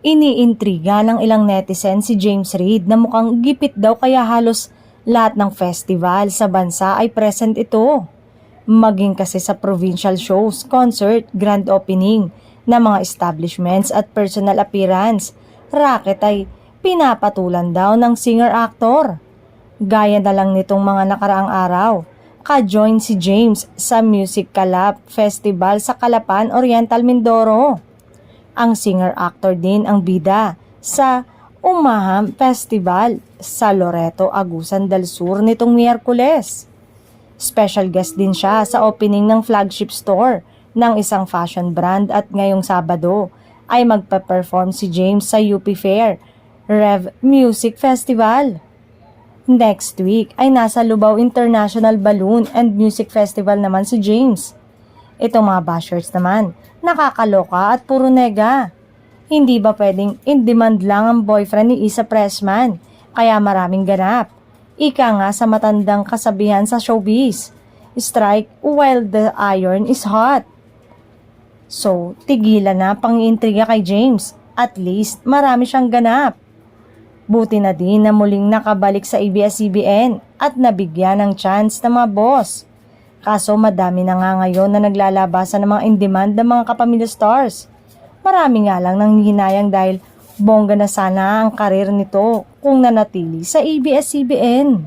Iniintriga ng ilang netizen si James Reid na mukhang gipit daw kaya halos lahat ng festival sa bansa ay present ito. Maging kasi sa provincial shows, concert, grand opening na mga establishments at personal appearance, racket ay pinapatulan daw ng singer-actor. Gaya na lang nitong mga nakaraang araw, ka-join si James sa Music Calap Festival sa Calapan, Oriental, Mindoro. Ang singer-actor din ang bida sa Umaham Festival sa Loreto, Agusan del Sur nitong Miyerkules. Special guest din siya sa opening ng flagship store ng isang fashion brand at ngayong Sabado ay magpa-perform si James sa UP Fair Rev Music Festival. Next week ay nasa Lubao International Balloon and Music Festival naman si James. Itong mga bashers naman, nakakaloka at puro nega. Hindi ba pwedeng in-demand lang ang boyfriend ni Isa Pressman, kaya maraming ganap? Ika nga sa matandang kasabihan sa showbiz, strike while the iron is hot. So, tigilan na pang-iintriga kay James. At least, marami siyang ganap. Buti na din na muling nakabalik sa ABS-CBN at nabigyan ng chance ng mga boss. Kaso madami na nga ngayon na naglalabasan ng mga in-demand ng mga kapamilya stars. Marami nga lang nang hinayang dahil bongga na sana ang karir nito kung nanatili sa ABS-CBN.